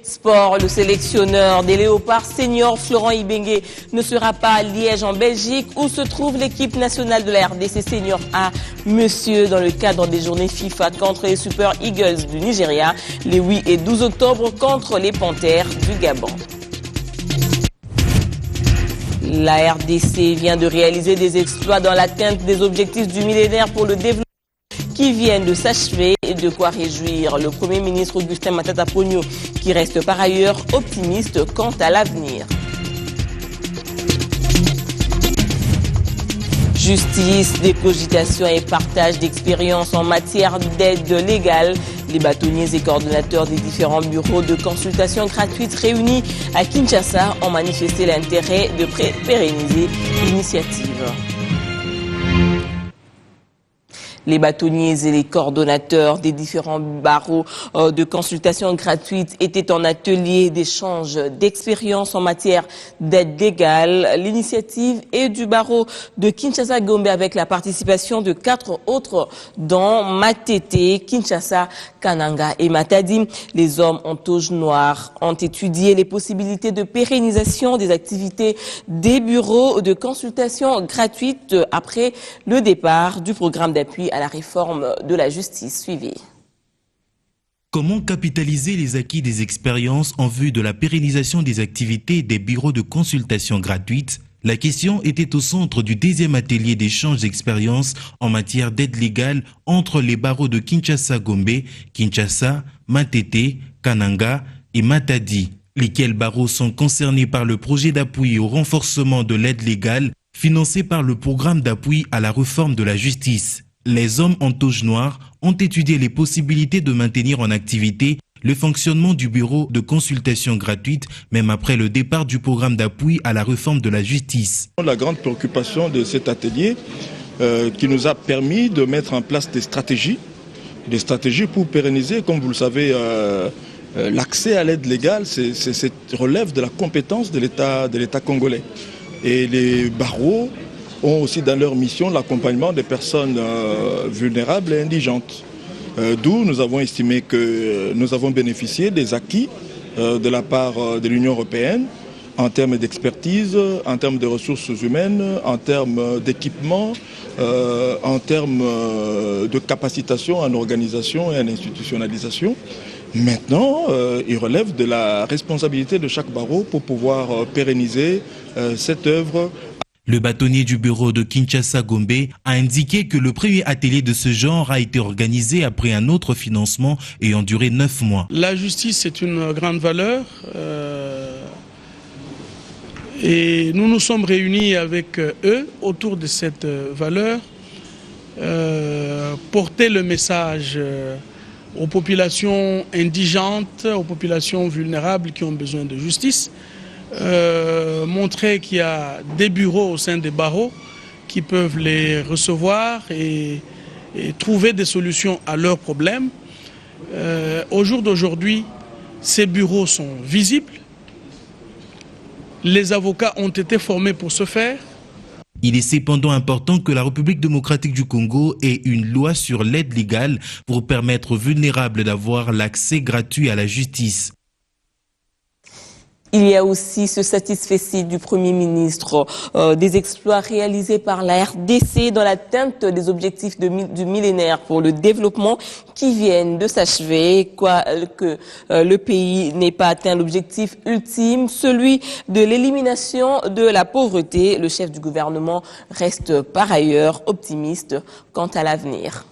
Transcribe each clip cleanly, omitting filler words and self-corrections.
Sport, le sélectionneur des Léopards seniors Florent Ibengue ne sera pas à Liège en Belgique où se trouve l'équipe nationale de la RDC senior A, monsieur, dans le cadre des journées FIFA contre les Super Eagles du Nigeria, les 8 et 12 octobre contre les Panthères du Gabon. La RDC vient de réaliser des exploits dans l'atteinte des objectifs du millénaire pour le développement qui viennent de s'achever et de quoi réjouir le Premier ministre Augustin Matata Ponyo, qui reste par ailleurs optimiste quant à l'avenir. Justice, décogitation et partage d'expériences en matière d'aide légale. Les bâtonniers et coordonnateurs des différents bureaux de consultation gratuite réunis à Kinshasa ont manifesté l'intérêt de pérenniser l'initiative. Les bâtonniers et les coordonnateurs des différents barreaux de consultation gratuite étaient en atelier d'échange d'expériences en matière d'aide légale. L'initiative est du barreau de Kinshasa-Gombe avec la participation de 4 autres dont Matete, Kinshasa, Kananga et Matadi. Les hommes en toge noire ont étudié les possibilités de pérennisation des activités des bureaux de consultation gratuite après le départ du programme d'appui à la réforme de la justice suivie. Comment capitaliser les acquis des expériences en vue de la pérennisation des activités des bureaux de consultation gratuite? La question était au centre du 10e atelier d'échange d'expériences en matière d'aide légale entre les barreaux de Kinshasa-Gombe, Kinshasa, Matete, Kananga et Matadi, lesquels barreaux sont concernés par le projet d'appui au renforcement de l'aide légale financé par le programme d'appui à la réforme de la justice. Les hommes en toge noire ont étudié les possibilités de maintenir en activité le fonctionnement du bureau de consultation gratuite, même après le départ du programme d'appui à la réforme de la justice. La grande préoccupation de cet atelier qui nous a permis de mettre en place des stratégies pour pérenniser, comme vous le savez, l'accès à l'aide légale, c'est relève de la compétence de l'État congolais. Et les barreaux ont aussi dans leur mission l'accompagnement des personnes vulnérables et indigentes. D'où nous avons estimé que nous avons bénéficié des acquis de la part de l'Union européenne en termes d'expertise, en termes de ressources humaines, en termes d'équipement, en termes de capacitation en organisation et en institutionnalisation. Maintenant, il relève de la responsabilité de chaque barreau pour pouvoir pérenniser cette œuvre. Le bâtonnier du bureau de Kinshasa-Gombe a indiqué que le premier atelier de ce genre a été organisé après un autre financement ayant duré 9 mois. La justice, c'est une grande valeur et nous nous sommes réunis avec eux autour de cette valeur, porter le message aux populations indigentes, aux populations vulnérables qui ont besoin de justice, montrer qu'il y a des bureaux au sein des barreaux qui peuvent les recevoir et trouver des solutions à leurs problèmes. Au jour d'aujourd'hui, ces bureaux sont visibles. Les avocats ont été formés pour ce faire. Il est cependant important que la République démocratique du Congo ait une loi sur l'aide légale pour permettre aux vulnérables d'avoir l'accès gratuit à la justice. Il y a aussi ce satisfecit du Premier ministre des exploits réalisés par la RDC dans l'atteinte des objectifs du millénaire pour le développement qui viennent de s'achever, que le pays n'ait pas atteint l'objectif ultime, celui de l'élimination de la pauvreté. Le chef du gouvernement reste par ailleurs optimiste quant à l'avenir.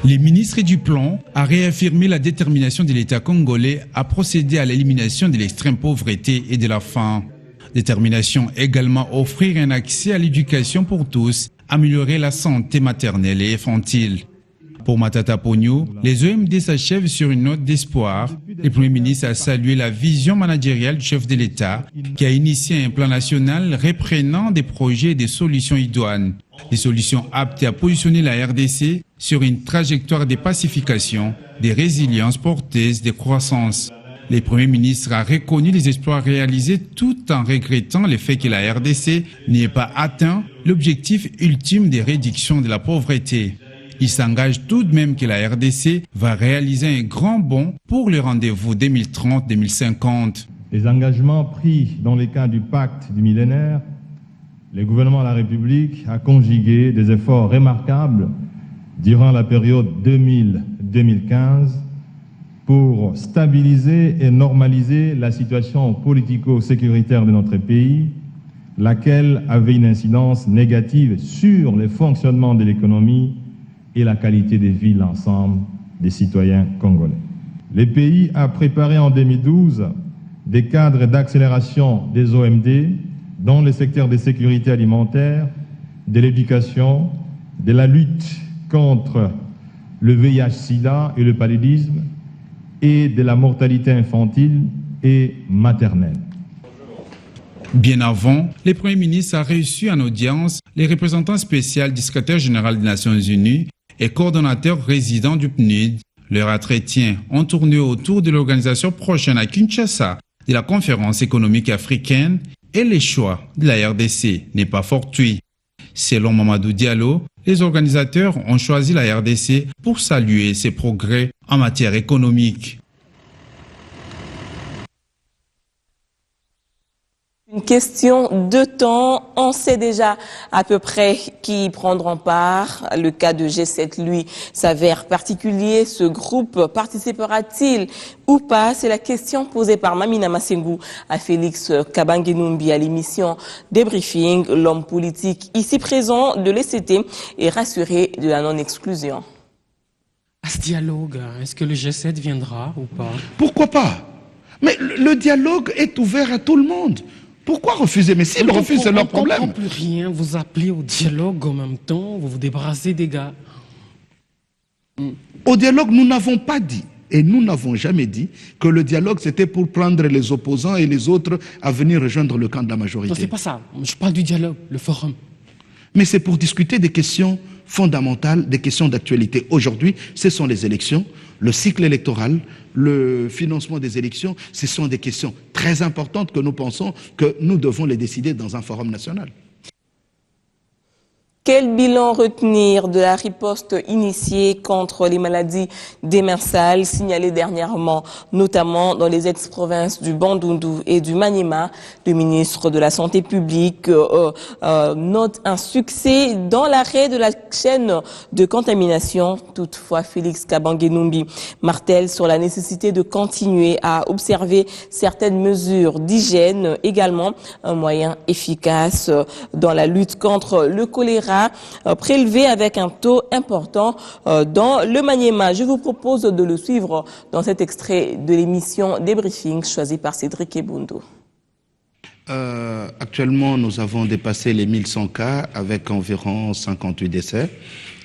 Les ministres du Plan a réaffirmé la détermination de l'État congolais à procéder à l'élimination de l'extrême pauvreté et de la faim. Détermination également offrir un accès à l'éducation pour tous, améliorer la santé maternelle et infantile. Pour Matata Ponyo, les OMD s'achèvent sur une note d'espoir. Le Premier ministre a salué la vision managériale du chef de l'État qui a initié un plan national reprenant des projets et des solutions idoines. Des solutions aptes à positionner la RDC sur une trajectoire de pacification, de résilience porteuse de croissance. Le Premier ministre a reconnu les exploits réalisés tout en regrettant le fait que la RDC n'ait pas atteint l'objectif ultime de réduction de la pauvreté. Il s'engage tout de même que la RDC va réaliser un grand bond pour le rendez-vous 2030-2050. Les engagements pris dans le cadre du pacte du millénaire, le gouvernement de la République a conjugué des efforts remarquables durant la période 2000-2015 pour stabiliser et normaliser la situation politico-sécuritaire de notre pays, laquelle avait une incidence négative sur le fonctionnement de l'économie et la qualité de vie de l'ensemble des citoyens congolais. Le pays a préparé en 2012 des cadres d'accélération des OMD dans les secteurs de sécurité alimentaire, de l'éducation, de la lutte contre le VIH-Sida et le paludisme et de la mortalité infantile et maternelle. Bien avant, le Premier ministre a reçu en audience les représentants spéciaux du secrétaire général des Nations Unies et coordonnateur résident du PNUD. Leurs entretiens ont tourné autour de l'organisation prochaine à Kinshasa de la conférence économique africaine et les choix de la RDC n'est pas fortuit. Selon Mamadou Diallo, les organisateurs ont choisi la RDC pour saluer ses progrès en matière économique. Une question de temps, on sait déjà à peu près qui y prendront part. Le cas de G7, lui, s'avère particulier. Ce groupe participera-t-il ou pas? C'est la question posée par Mamina Massengou à Félix Kabange-Numbi à l'émission Débriefing. L'homme politique ici présent de l'ECT est rassuré de la non-exclusion. À ce dialogue, est-ce que le G7 viendra ou pas? Pourquoi pas? Mais le dialogue est ouvert à tout le monde. Pourquoi refuser? Mais s'ils refusent, c'est leur problème. On ne comprend plus rien. Vous appelez au dialogue en même temps, vous vous débarrassez des gars. Au dialogue, nous n'avons pas dit, et nous n'avons jamais dit, que le dialogue, c'était pour prendre les opposants et les autres à venir rejoindre le camp de la majorité. Non, c'est pas ça. Je parle du dialogue, le forum. Mais c'est pour discuter des questions fondamentales, des questions d'actualité. Aujourd'hui, ce sont les élections, le cycle électoral, le financement des élections. Ce sont des questions très importantes que nous pensons que nous devons les décider dans un forum national. Quel bilan retenir de la riposte initiée contre les maladies démersales signalées dernièrement, notamment dans les ex-provinces du Bandundu et du Maniema? Le ministre de la Santé publique note un succès dans l'arrêt de la chaîne de contamination. Toutefois, Félix Kabange-Numbi martèle sur la nécessité de continuer à observer certaines mesures d'hygiène, également un moyen efficace dans la lutte contre le choléra, prélevé avec un taux important dans le Maniema. Je vous propose de le suivre dans cet extrait de l'émission Débriefing choisi par Cédric Eboundo. Actuellement, nous avons dépassé les 1100 cas avec environ 58 décès.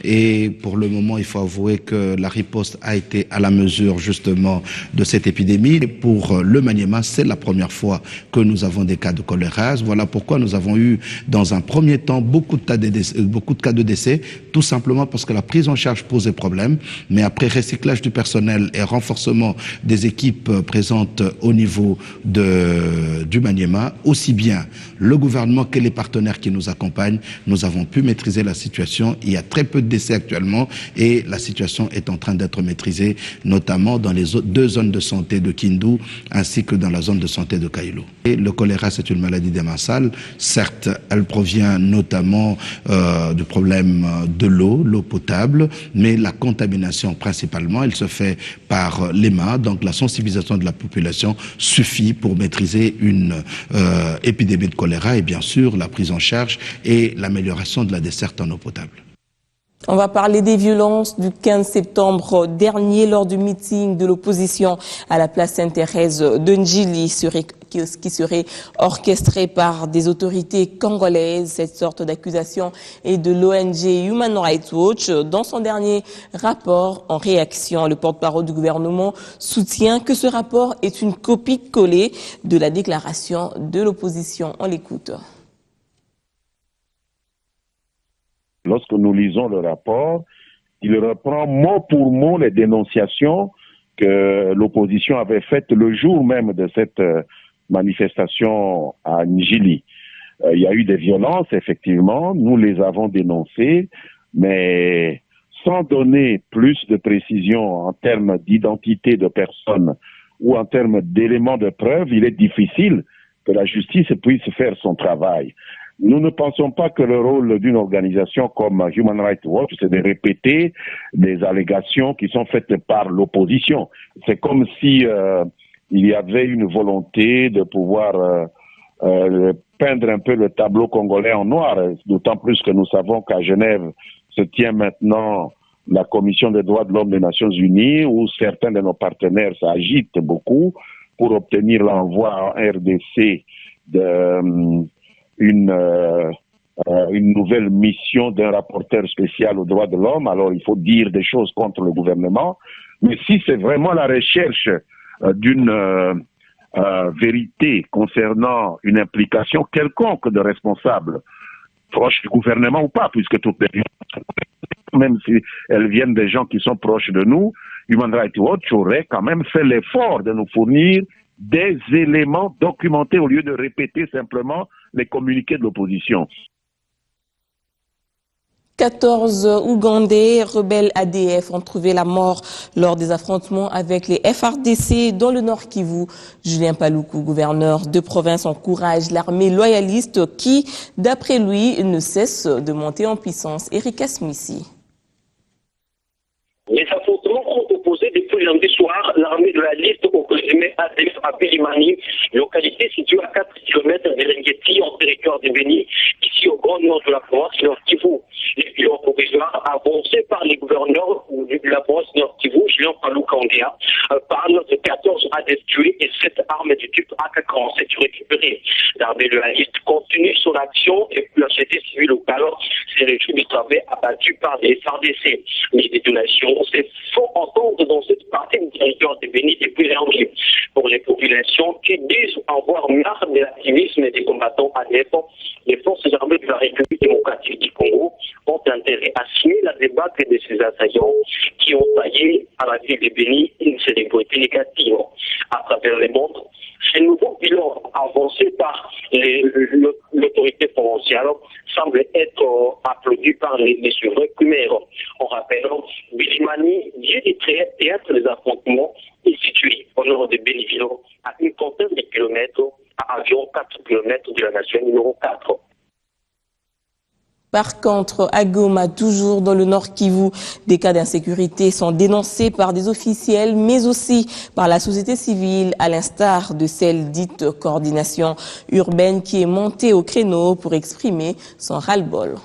Et pour le moment, il faut avouer que la riposte a été à la mesure justement de cette épidémie. Et pour le Maniema, c'est la première fois que nous avons des cas de choléra. Voilà pourquoi nous avons eu dans un premier temps beaucoup de cas de décès, tout simplement parce que la prise en charge posait problème. Mais après recyclage du personnel et renforcement des équipes présentes au niveau du Maniema, aussi bien le gouvernement que les partenaires qui nous accompagnent, nous avons pu maîtriser la situation. Il y a très peu de décès actuellement et la situation est en train d'être maîtrisée, notamment dans les deux zones de santé de Kindu ainsi que dans la zone de santé de Kailo. Et le choléra, c'est une maladie démersale. Certes, elle provient notamment du problème de l'eau potable, mais la contamination principalement, elle se fait par les mains. Donc la sensibilisation de la population suffit pour maîtriser une épidémie de choléra et bien sûr la prise en charge et l'amélioration de la desserte en eau potable. On va parler des violences du 15 septembre dernier lors du meeting de l'opposition à la place Sainte-Thérèse de Ndjili, qui serait orchestré par des autorités congolaises. Cette sorte d'accusation est de l'ONG Human Rights Watch. Dans son dernier rapport en réaction, le porte-parole du gouvernement soutient que ce rapport est une copie collée de la déclaration de l'opposition. On l'écoute. Lorsque nous lisons le rapport, il reprend mot pour mot les dénonciations que l'opposition avait faites le jour même de cette manifestation à Ndjili. Il y a eu des violences, effectivement, nous les avons dénoncées, mais sans donner plus de précision en termes d'identité de personnes ou en termes d'éléments de preuve, il est difficile que la justice puisse faire son travail. Nous ne pensons pas que le rôle d'une organisation comme Human Rights Watch, c'est de répéter des allégations qui sont faites par l'opposition. C'est comme si il y avait une volonté de pouvoir peindre un peu le tableau congolais en noir, d'autant plus que nous savons qu'à Genève se tient maintenant la Commission des droits de l'homme des Nations Unies, où certains de nos partenaires s'agitent beaucoup pour obtenir l'envoi en RDC une nouvelle mission d'un rapporteur spécial aux droits de l'homme. Alors il faut dire des choses contre le gouvernement, mais si c'est vraiment la recherche d'une vérité concernant une implication quelconque de responsables, proches du gouvernement ou pas, puisque toutes les même si elles viennent des gens qui sont proches de nous, Human Rights Watch aurait quand même fait l'effort de nous fournir des éléments documentés au lieu de répéter simplement les communiqués de l'opposition. 14 Ougandais rebelles ADF ont trouvé la mort lors des affrontements avec les FARDC dans le Nord Kivu. Julien Paluku, gouverneur de province, encourage l'armée loyaliste qui, d'après lui, ne cesse de monter en puissance. Erika Smissi. Les affrontements ont opposé depuis lundi soir l'armée de la liste au régime ADF à Bilimani, localité située à 4 km de Rengeti en territoire de Béni, ici au grand nord de la province Nord Kivu. Les bilans provisoires avancés par les gouverneurs de la province Nord Kivu, Julien Paluku-Kandea, parlent de 14 ADF tués et 7 armes du type AK-47 récupérées. L'armée de la liste continue son action et la société civile locale s'est réjouie du travail abattu par les FARDC. Les détonations se font entendre dans cette partie du territoire de Béni depuis lundi. Pour les populations qui disent avoir marre de l'activisme des combattants ADF, les forces armées de la République démocratique du Congo ont intérêt à signer la débattre de ces assaillants qui ont taillé à la ville de Béni une célébrité négative. À travers le monde, ces nouveaux bilans avancés par l'autorité provinciale semblent être applaudis par les souverains primaires. On rappelle, Bilimani, lieu du théâtre des affrontements, est situé au nord de Béniville, à une trentaine de kilomètres, à environ 4 kilomètres de la nation numéro 4. Par contre, à Goma, toujours dans le Nord Kivu, des cas d'insécurité sont dénoncés par des officiels, mais aussi par la société civile, à l'instar de celle dite coordination urbaine qui est montée au créneau pour exprimer son ras-le-bol.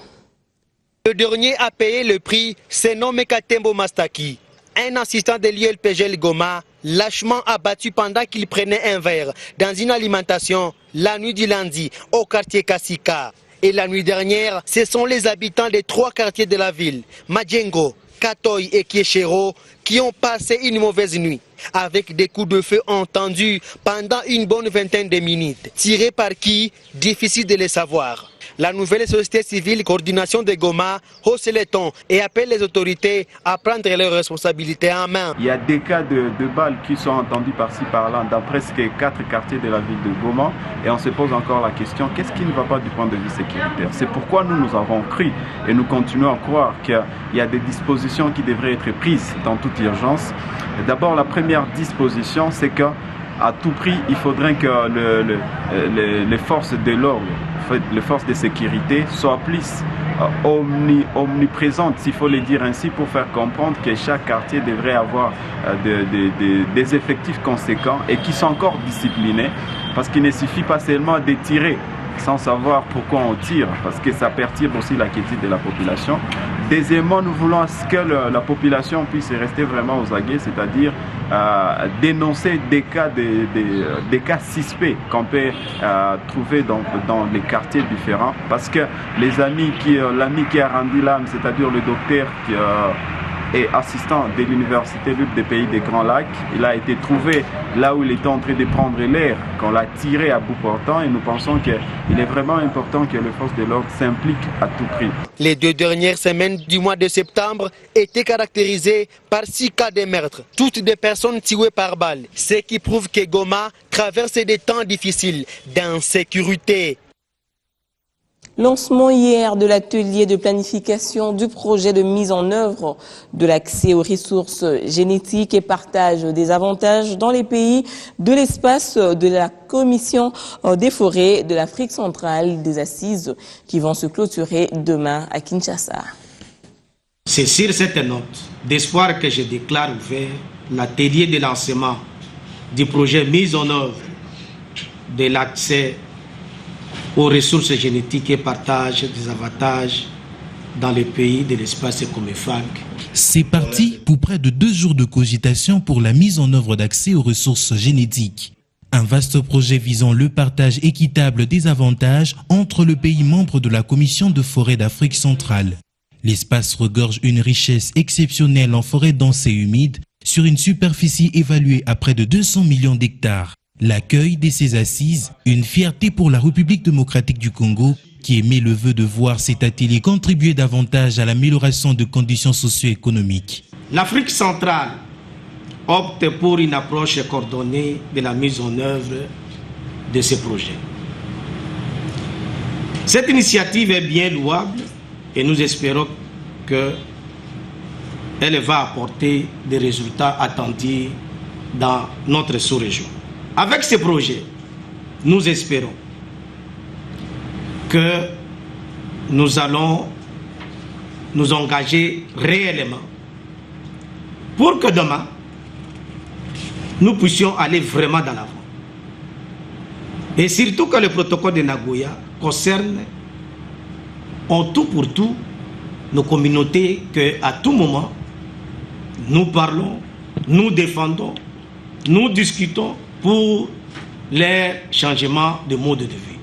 Le dernier a payé le prix, c'est nommé Katembo Mastaki. Un assistant de l'ILPGL Goma, lâchement abattu pendant qu'il prenait un verre dans une alimentation la nuit du lundi au quartier Kassika. Et la nuit dernière, ce sont les habitants des 3 quartiers de la ville, Madjengo, Katoy et Kieshero, qui ont passé une mauvaise nuit, avec des coups de feu entendus pendant une bonne vingtaine de minutes. Tirés par qui? Difficile de le savoir. La nouvelle société civile coordination de Goma hausse les tons et appelle les autorités à prendre leurs responsabilités en main. Il y a des cas de balles qui sont entendus par-ci par-là dans presque 4 quartiers de la ville de Goma et on se pose encore la question, qu'est-ce qui ne va pas du point de vue sécuritaire? C'est pourquoi nous avons cru et nous continuons à croire qu'il y a des dispositions qui devraient être prises dans toute urgence. D'abord, la première disposition, c'est qu'à tout prix, il faudrait que les forces de l'ordre, les forces de sécurité soient plus omniprésentes, s'il faut le dire ainsi, pour faire comprendre que chaque quartier devrait avoir des effectifs conséquents et qui sont encore disciplinés, parce qu'il ne suffit pas seulement de tirer sans savoir pourquoi on tire, parce que ça perturbe aussi la quiétude de la population. Deuxièmement, nous voulons que la population puisse rester vraiment aux aguets, c'est-à-dire dénoncer des cas suspects qu'on peut trouver dans les quartiers différents, parce que l'ami qui a rendu l'âme, c'est-à-dire le docteur et assistant de l'Université libre des pays des Grands Lacs. Il a été trouvé là où il était en train de prendre l'air, qu'on l'a tiré à bout portant, et nous pensons qu'il est vraiment important que les forces de l'ordre s'impliquent à tout prix. Les 2 dernières semaines du mois de septembre étaient caractérisées par 6 cas de meurtre, toutes des personnes tuées par balle, ce qui prouve que Goma traverse des temps difficiles d'insécurité. Lancement hier de l'atelier de planification du projet de mise en œuvre de l'accès aux ressources génétiques et partage des avantages dans les pays de l'espace de la Commission des forêts de l'Afrique centrale, des assises qui vont se clôturer demain à Kinshasa. C'est sur cette note d'espoir que je déclare ouvert l'atelier de lancement du projet mise en œuvre de l'accès aux ressources génétiques et partage des avantages dans les pays de l'espace Comefag. C'est parti pour près de 2 jours de cogitation pour la mise en œuvre d'accès aux ressources génétiques. Un vaste projet visant le partage équitable des avantages entre les pays membres de la Commission de forêt d'Afrique centrale. L'espace regorge une richesse exceptionnelle en forêt dense et humide sur une superficie évaluée à près de 200 millions d'hectares. L'accueil de ces assises, une fierté pour la République démocratique du Congo qui émet le vœu de voir cet atelier contribuer davantage à l'amélioration de conditions socio-économiques. L'Afrique centrale opte pour une approche coordonnée de la mise en œuvre de ces projets. Cette initiative est bien louable et nous espérons qu'elle va apporter des résultats attendus dans notre sous-région. Avec ces projets, nous espérons que nous allons nous engager réellement pour que demain, nous puissions aller vraiment dans l'avant. Et surtout que le protocole de Nagoya concerne en tout pour tout nos communautés qu'à tout moment, nous parlons, nous défendons, nous discutons pour les changements de mode de vie.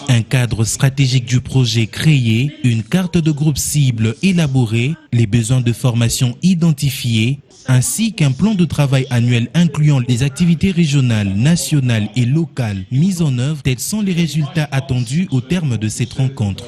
Un cadre stratégique du projet créé, une carte de groupe cible élaborée, les besoins de formation identifiés, ainsi qu'un plan de travail annuel incluant les activités régionales, nationales et locales mises en œuvre, tels sont les résultats attendus au terme de cette rencontre.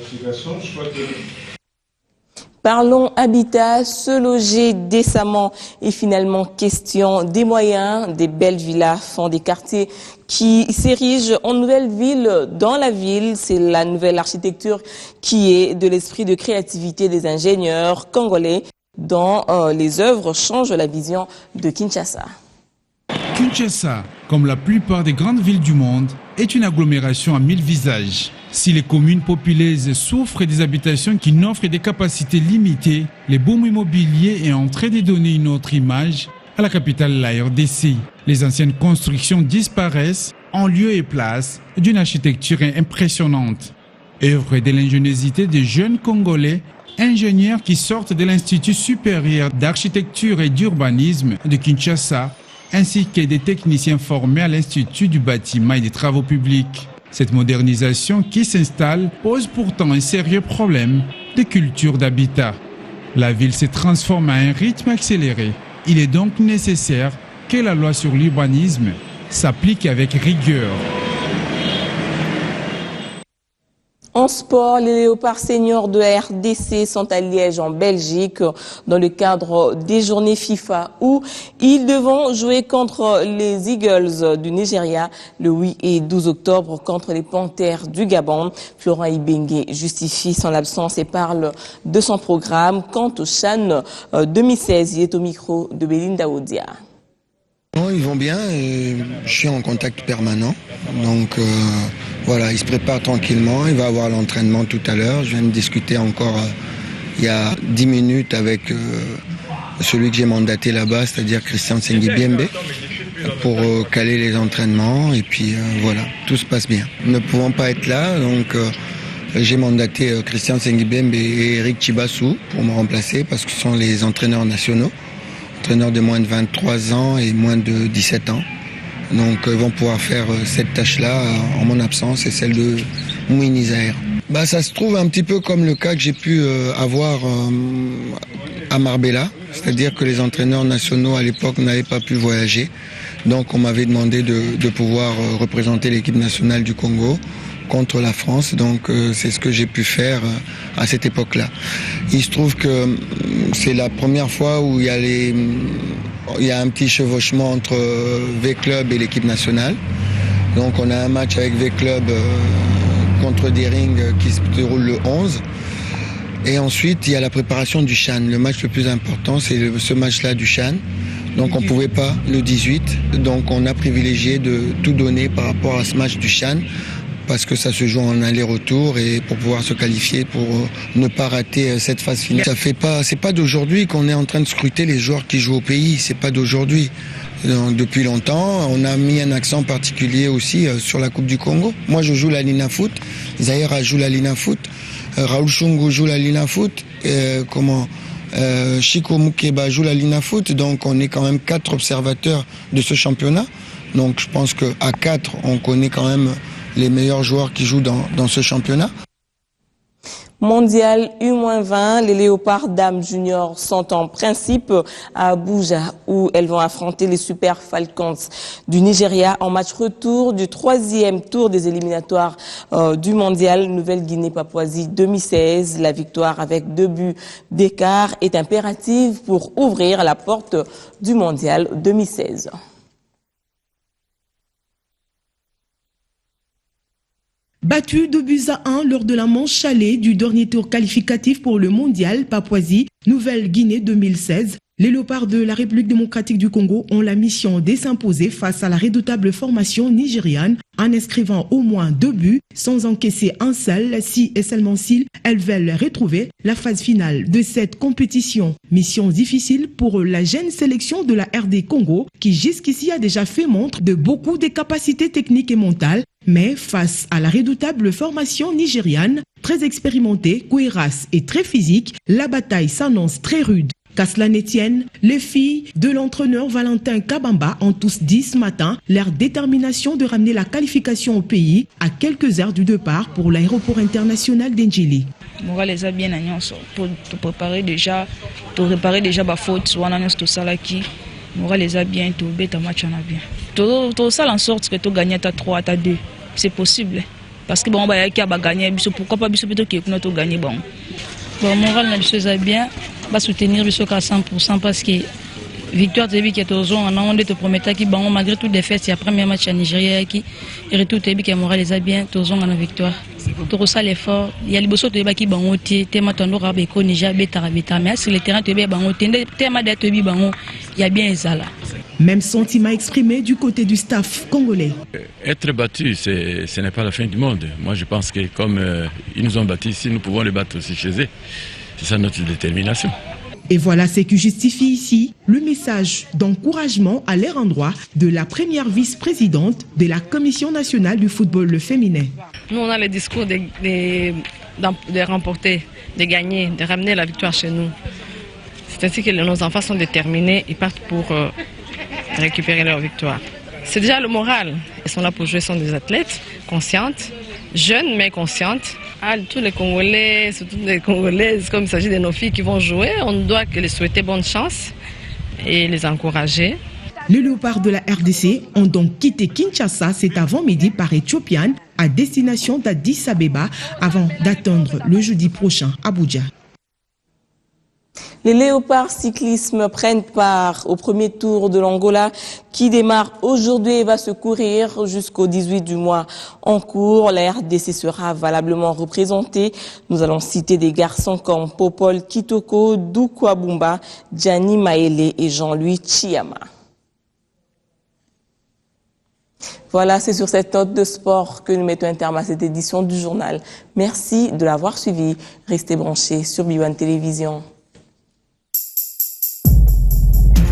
Parlons habitat, se loger décemment et finalement question des moyens. Des belles villas font des quartiers qui s'érigent en nouvelles villes dans la ville. C'est la nouvelle architecture qui est de l'esprit de créativité des ingénieurs congolais dont les œuvres changent la vision de Kinshasa. Kinshasa, comme la plupart des grandes villes du monde, est une agglomération à 1000 visages. Si les communes populeuses souffrent des habitations qui n'offrent des capacités limitées, les booms immobiliers est en train de donner une autre image à la capitale, la RDC. Les anciennes constructions disparaissent en lieu et place d'une architecture impressionnante. Œuvre de l'ingéniosité des jeunes Congolais, ingénieurs qui sortent de l'Institut supérieur d'architecture et d'urbanisme de Kinshasa, ainsi que des techniciens formés à l'Institut du bâtiment et des travaux publics. Cette modernisation qui s'installe pose pourtant un sérieux problème de culture d'habitat. La ville se transforme à un rythme accéléré. Il est donc nécessaire que la loi sur l'urbanisme s'applique avec rigueur. En sport, les Léopards seniors de la RDC sont à Liège en Belgique dans le cadre des journées FIFA où ils devront jouer contre les Eagles du Nigeria le 8 et 12 octobre contre les Panthères du Gabon. Florent Ibenge justifie son absence et parle de son programme. Quant au CHAN 2016, il est au micro de Belinda Odia. Non, ils vont bien, je suis en contact permanent, donc voilà, ils se préparent tranquillement, il va avoir l'entraînement tout à l'heure, je viens de discuter encore il y a 10 minutes avec celui que j'ai mandaté là-bas, c'est-à-dire Christian Sengibiembe, pour caler les entraînements, et puis voilà, tout se passe bien. Ne pouvant pas être là, donc j'ai mandaté Christian Sengibiembe et Eric Chibassou pour me remplacer, parce qu'ils sont les entraîneurs nationaux. Entraîneurs de moins de 23 ans et moins de 17 ans. Donc ils vont pouvoir faire cette tâche-là en mon absence et celle de Mouini Zahir. Ça se trouve un petit peu comme le cas que j'ai pu avoir à Marbella, c'est-à-dire que les entraîneurs nationaux à l'époque n'avaient pas pu voyager. Donc on m'avait demandé de pouvoir représenter l'équipe nationale du Congo contre la France, donc c'est ce que j'ai pu faire à cette époque-là. Il se trouve que c'est la première fois où il y a un petit chevauchement entre V-Club et l'équipe nationale. Donc on a un match avec V-Club contre des rings qui se déroulent le 11. Et ensuite, il y a la préparation du Chan. Le match le plus important, c'est ce match-là du Chan. Donc on ne pouvait pas, le 18. Donc on a privilégié de tout donner par rapport à ce match du Chan, parce que ça se joue en aller-retour et pour pouvoir se qualifier, pour ne pas rater cette phase finale. C'est pas d'aujourd'hui qu'on est en train de scruter les joueurs qui jouent au pays, c'est pas d'aujourd'hui. Depuis longtemps, on a mis un accent particulier aussi sur la Coupe du Congo. Moi, je joue la Lina Foot, Zahira joue la Lina Foot, Raoul Shungu joue la Lina Foot, Chico Mukeba joue la Lina Foot. Donc, on est quand même 4 observateurs de ce championnat. Donc, je pense qu'à 4, on connaît quand même les meilleurs joueurs qui jouent dans ce championnat. Mondial U-20, les Léopards Dames Juniors sont en principe à Abuja où elles vont affronter les Super Falcons du Nigeria en match retour du 3e tour des éliminatoires du Mondial Nouvelle-Guinée-Papouasie 2016. La victoire avec 2 buts d'écart est impérative pour ouvrir la porte du Mondial 2016. Battu 2-1 lors de la manche chalet du dernier tour qualificatif pour le mondial Papouasie Nouvelle-Guinée 2016, les Léopards de la République démocratique du Congo ont la mission de s'imposer face à la redoutable formation nigériane en inscrivant au moins 2 buts sans encaisser un seul, si et seulement si elles veulent retrouver la phase finale de cette compétition. Mission difficile pour la jeune sélection de la RD Congo qui jusqu'ici a déjà fait montre de beaucoup de capacités techniques et mentales. Mais face à la redoutable formation nigériane, très expérimentée, cohérente et très physique, la bataille s'annonce très rude. Qu'à cela ne tienne, les filles de l'entraîneur Valentin Kabamba ont tous dit ce matin leur détermination de ramener la qualification au pays à quelques heures du départ pour l'aéroport international d'Ndjili. Moral les a bien pour préparer déjà, pour réparer déjà ma faute, soit on tout ça là qui. Moral les a bien, tout bête un match en a bien. Tout ça en sorte que tu gagnes à 3 à 2. C'est possible. Parce que bon, bah, il y a gagné, pourquoi pas plutôt que nous gagné bon. Bon, moral n'a bien, va soutenir le soc à 100% parce que victoire de qui est aux on a te promettait qui bon malgré tout défaite, c'est le premier match à Nigeria qui retour de qui moral les a bien, tous on a victoire. Tout ça l'effort, il y a les bossos de qui bon ôté, tema tondo rabeko Niger beta mais sur le terrain te bien bon tema de te bon, il y a bien ça là. Même sentiment exprimé du côté du staff congolais. Être battu, ce n'est pas la fin du monde. Moi, je pense que comme ils nous ont battus ici, nous pouvons les battre aussi chez eux. C'est ça notre détermination. Et voilà ce qui justifie ici le message d'encouragement à leur endroit de la première vice-présidente de la Commission nationale du football féminin. Nous, on a le discours de remporter, de gagner, de ramener la victoire chez nous. C'est ainsi que nos enfants sont déterminés, ils partent pour récupérer leur victoire. C'est déjà le moral. Ils sont là pour jouer, sont des athlètes conscientes, jeunes mais conscientes. Tous les Congolais, surtout les Congolaises, comme il s'agit de nos filles qui vont jouer, on doit les souhaiter bonne chance et les encourager. Les Léopards de la RDC ont donc quitté Kinshasa cet avant-midi par Éthiopienne à destination d'Addis Abeba avant d'attendre le jeudi prochain à Abuja. Les Léopards cyclisme prennent part au premier tour de l'Angola qui démarre aujourd'hui et va se courir jusqu'au 18 du mois en cours. La RDC sera valablement représentée. Nous allons citer des garçons comme Popol Kitoko, Doukwabumba, Gianni Maele et Jean-Louis Chiama. Voilà, c'est sur cette note de sport que nous mettons un terme à cette édition du journal. Merci de l'avoir suivi. Restez branchés sur B1 Télévision.